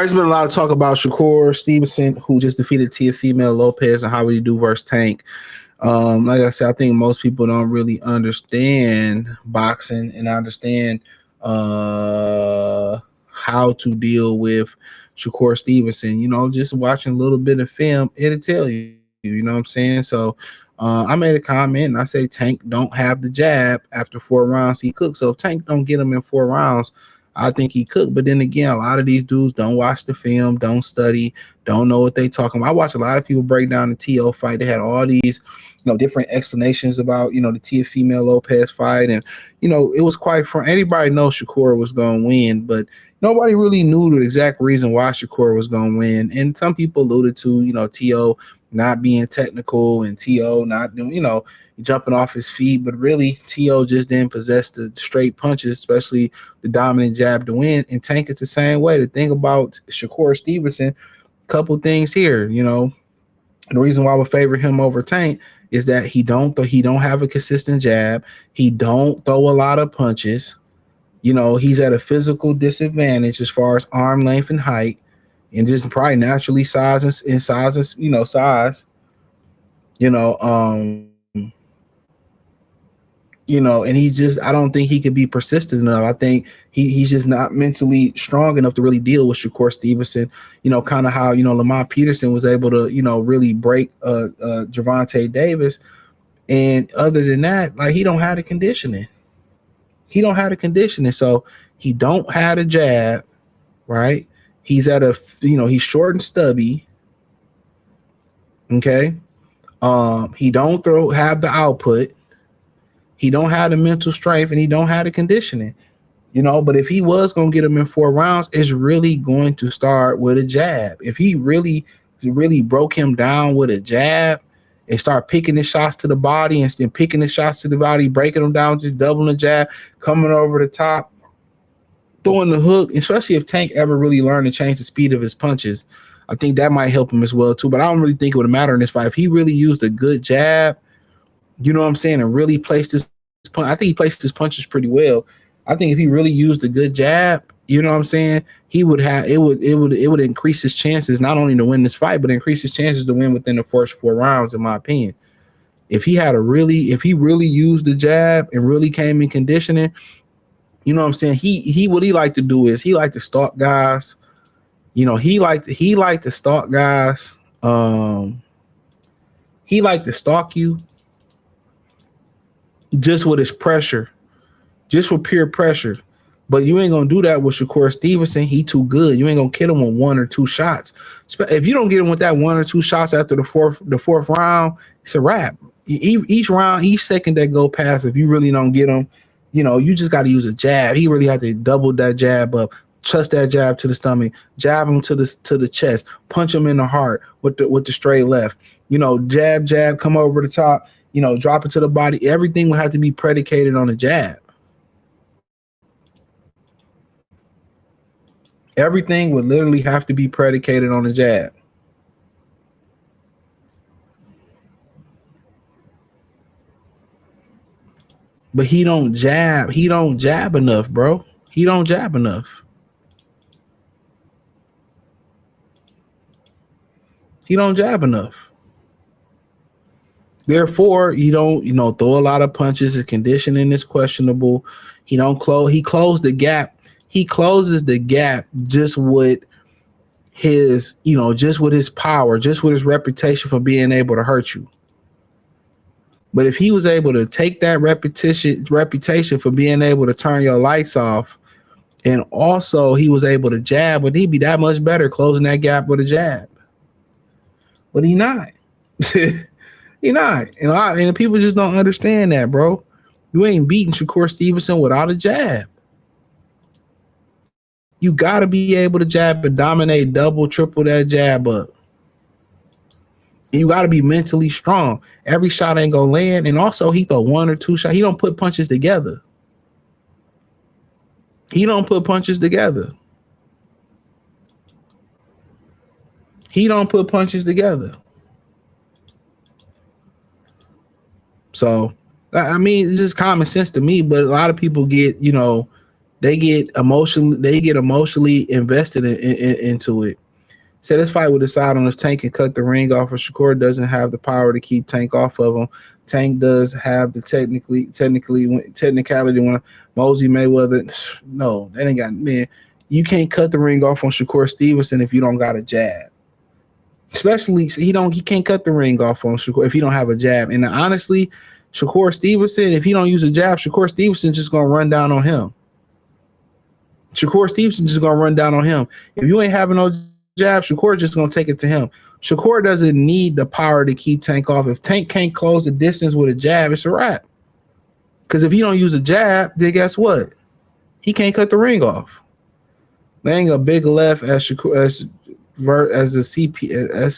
there's been a lot of talk about Shakur Stevenson, who just defeated Tefimo Lopez, and how would he do versus Tank. Like I said, I think most people don't really understand boxing and understand how to deal with Shakur Stevenson. Just watching a little bit of film, it'll tell you. You know what I'm saying? So I made a comment and I say Tank don't have the jab after 4 rounds. He cooked. So if Tank don't get him in 4 rounds, I think he could. But then again, a lot of these dudes don't watch the film, don't study, don't know what they talking about. I watch a lot of people break down the TO fight. They had all these, different explanations about, the Tefimo Lopez fight. And, it was quite fun. Anybody knows Shakur was going to win, but nobody really knew the exact reason why Shakur was going to win. And some people alluded to, TO not being technical and TO not doing, jumping off his feet, but really TO just didn't possess the straight punches, especially the dominant jab to win. And Tank is the same way. The thing about Shakur Stevenson, couple things here, the reason why I would favor him over Tank is that he don't have a consistent jab. He don't throw a lot of punches. He's at a physical disadvantage as far as arm length and height, and just probably naturally size and size. And he's just, I don't think he could be persistent enough. I think he's just not mentally strong enough to really deal with Shakur Stevenson, kind of how, Lamont Peterson was able to, really break Gervonta Davis. And other than that, like, he don't have the conditioning. So he don't have a jab, right? He's at a, he's short and stubby. Okay. He don't have the output. He don't have the mental strength, and he don't have the conditioning, but if he was going to get him in 4 rounds, it's really going to start with a jab. If he really broke him down with a jab and start picking his shots to the body and then picking his shots to the body, breaking them down, just doubling the jab, coming over the top, throwing the hook, especially if Tank ever really learned to change the speed of his punches, I think that might help him as well too. But I don't really think it would matter in this fight. If he really used a good jab, you know what I'm saying, and really placed his punch. I think he placed his punches pretty well. I think if he really used a good jab, you know what I'm saying, he would have it would increase his chances not only to win this fight, but increase his chances to win within the first 4 rounds, in my opinion. If he really used the jab and really came in conditioning, you know what I'm saying, he what he like to do is he like to stalk guys. He like to stalk guys. He like to stalk you just with his pressure, just with pure pressure. But you ain't going to do that with Shakur Stevenson. He too good. You ain't going to kill him with 1 or 2 shots. If you don't get him with that 1 or 2 shots after the fourth round, it's a wrap. Each round, each second that go past, if you really don't get him, you just got to use a jab. He really had to double that jab up, trust that jab to the stomach, jab him to the chest, punch him in the heart with the straight left. Jab, come over the top, drop it to the body. Everything would have to be predicated on a jab. Everything would literally have to be predicated on a jab. But he don't jab. He don't jab enough, bro. He don't jab enough. He don't jab enough. Therefore, you don't, throw a lot of punches. His conditioning is questionable. He closed the gap. He closes the gap just with his, just with his power, just with his reputation for being able to hurt you. But if he was able to take that reputation for being able to turn your lights off, and also he was able to jab, would he be that much better closing that gap with a jab? But he not. He not. And people just don't understand that, bro. You ain't beating Shakur Stevenson without a jab. You got to be able to jab and dominate, double, triple that jab up. And you got to be mentally strong. Every shot ain't going to land. And also, he throw 1 or 2 shots. He don't put punches together. He don't put punches together. So, I mean, it's just common sense to me. But a lot of people get, They get emotionally invested into it. So this fight will decide on if Tank can cut the ring off, or Shakur doesn't have the power to keep Tank off of him. Tank does have the technicality when Mosey Mayweather. No, that ain't got, man. You can't cut the ring off on Shakur Stevenson if you don't got a jab. Especially he can't cut the ring off on Shakur if he don't have a jab. And honestly, Shakur Stevenson, if he don't use a jab, Shakur Stevenson just gonna run down on him. Shakur Stevenson just gonna run down on him. If you ain't having no jab, Shakur just gonna take it to him. Shakur doesn't need the power to keep Tank off. If Tank can't close the distance with a jab, it's a wrap. Because if he don't use a jab, then guess what? He can't cut the ring off. Laying a big left as Shakur as the SP. I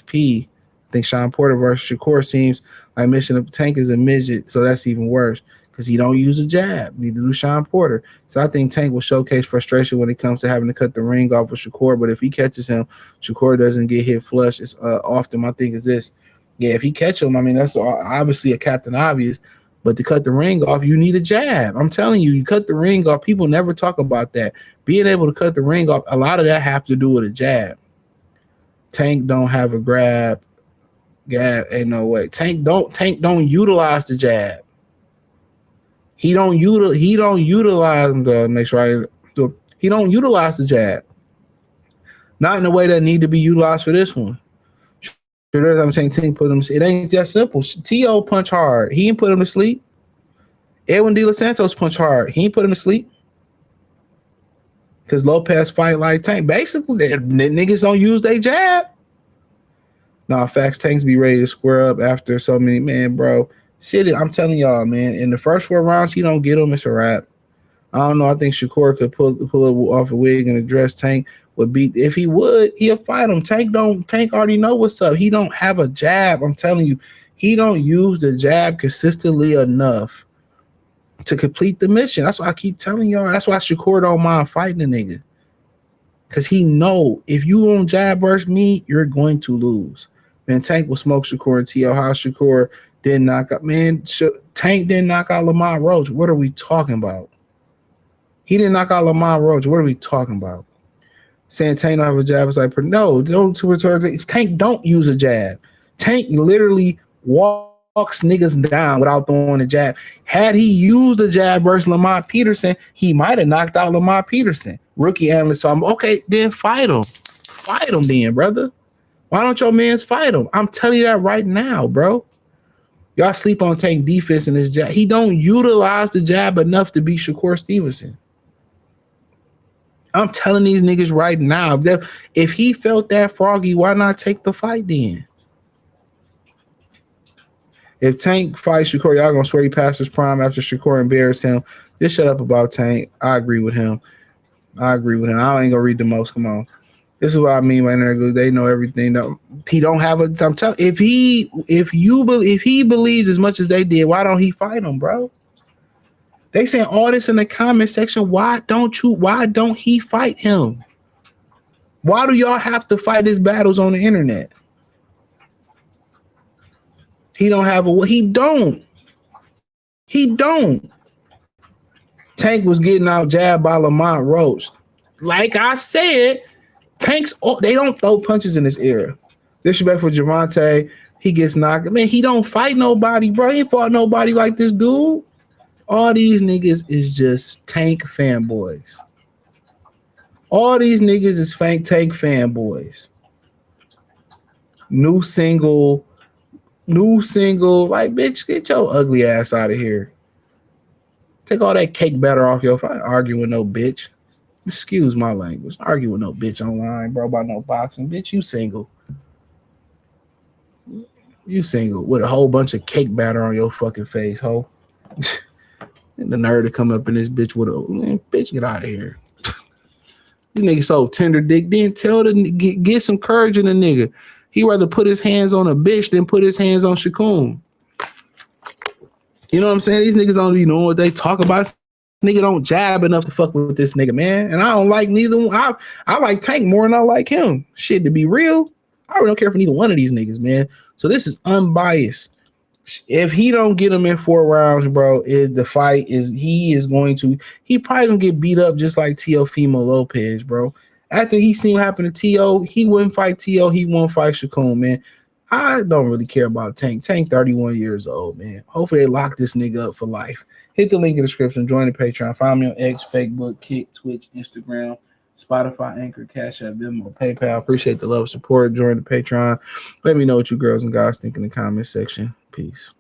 think Sean Porter versus Shakur seems like Mission of Tank is a midget, so that's even worse because he don't use a jab. Neither do Sean Porter. So I think Tank will showcase frustration when it comes to having to cut the ring off with Shakur. But if he catches him, Shakur doesn't get hit flush. It's often my thing is this. Yeah, if he catch him, I mean, that's obviously a Captain Obvious. But to cut the ring off, you need a jab. I'm telling you, you cut the ring off. People never talk about that. Being able to cut the ring off, a lot of that have to do with a jab. Tank don't have a grab. Ain't no way. Tank don't utilize the jab. He don't utilize the make sure he don't utilize the jab. Not in the way that need to be utilized for this one. I'm saying Tank put him. It ain't that simple. T.O. punch hard. He ain't put him to sleep. Edwin De Los Santos punch hard. He ain't put him to sleep. Because Lopez fight like Tank. Basically, the niggas don't use their jab. Nah, facts. Tanks be ready to square up after so many. Man, bro. Shit, I'm telling y'all, man. In the first 4 rounds, he don't get him. It's a wrap. I don't know. I think Shakur could pull off a wig and address Tank. Would beat. If he would, he'll fight him. Tank already know what's up. He don't have a jab. I'm telling you, he don't use the jab consistently enough to complete the mission. That's why I keep telling y'all. That's why Shakur don't mind fighting the nigga. Because he know if you don't jab versus me, you're going to lose. Man, Tank will smoke Shakur and T.O. How Shakur didn't knock out. Man, Tank didn't knock out Lamar Roach. What are we talking about? He didn't knock out Lamar Roach. What are we talking about? Saying Tank don't have a jab is like, no, don't Tank don't use a jab. Tank literally walks niggas down without throwing a jab. Had he used a jab versus Lamar Peterson, he might have knocked out Lamar Peterson. Rookie analyst told him, okay, then fight him. Fight him then, brother. Why don't your mans fight him? I'm telling you that right now, bro. Y'all sleep on Tank defense in his jab. He don't utilize the jab enough to beat Shakur Stevenson. I'm telling these niggas right now, that if he felt that froggy, why not take the fight then? If Tank fights Shakur, y'all gonna swear he passed his prime after Shakur embarrassed him. Just shut up about Tank. I agree with him. I ain't gonna read the most. Come on. This is what I mean by niggas. They know everything. He don't have a. I'm telling. If he believes as much as they did, why don't he fight him, bro? They saying all this in the comment section. Why don't he fight him? Why do y'all have to fight his battles on the internet? He don't have a. He don't. Tank was getting out jabbed by Lamont Roach. Like I said, Tanks, they don't throw punches in this era. Disrespect for Gervonta. He gets knocked. Man, he don't fight nobody, bro. He ain't fought nobody like this dude. All these niggas is just Tank fanboys. All these niggas is fake Tank fanboys. New single. Like, bitch, get your ugly ass out of here. Take all that cake batter off your phone. Argue with no bitch. Excuse my language. Argue with no bitch online, bro, about no boxing. Bitch, you single. You single with a whole bunch of cake batter on your fucking face, ho. And the nerve to come up in this bitch with a, man, bitch, get out of here. This nigga so tender dick. Then tell the get some courage in the nigga. He rather put his hands on a bitch than put his hands on Shakur. You know what I'm saying? These niggas don't even know what they talk about. Nigga don't jab enough to fuck with this nigga, man. And I don't like neither one. I like Tank more than I like him. Shit, to be real, I really don't care for neither one of these niggas, man. So this is unbiased. If he don't get him in 4 rounds, bro, he probably gonna get beat up just like Tefimo Lopez, bro. After he seen what happened to T.O., he wouldn't fight T.O., he won't fight Shakur, man. I don't really care about Tank. Tank 31 years old, man. Hopefully they lock this nigga up for life. Hit the link in the description. Join the Patreon. Find me on X, Facebook, Kick, Twitch, Instagram, Spotify, Anchor, Cash App, Venmo, PayPal. Appreciate the love, support. Join the Patreon. Let me know what you girls and guys think in the comment section. Peace.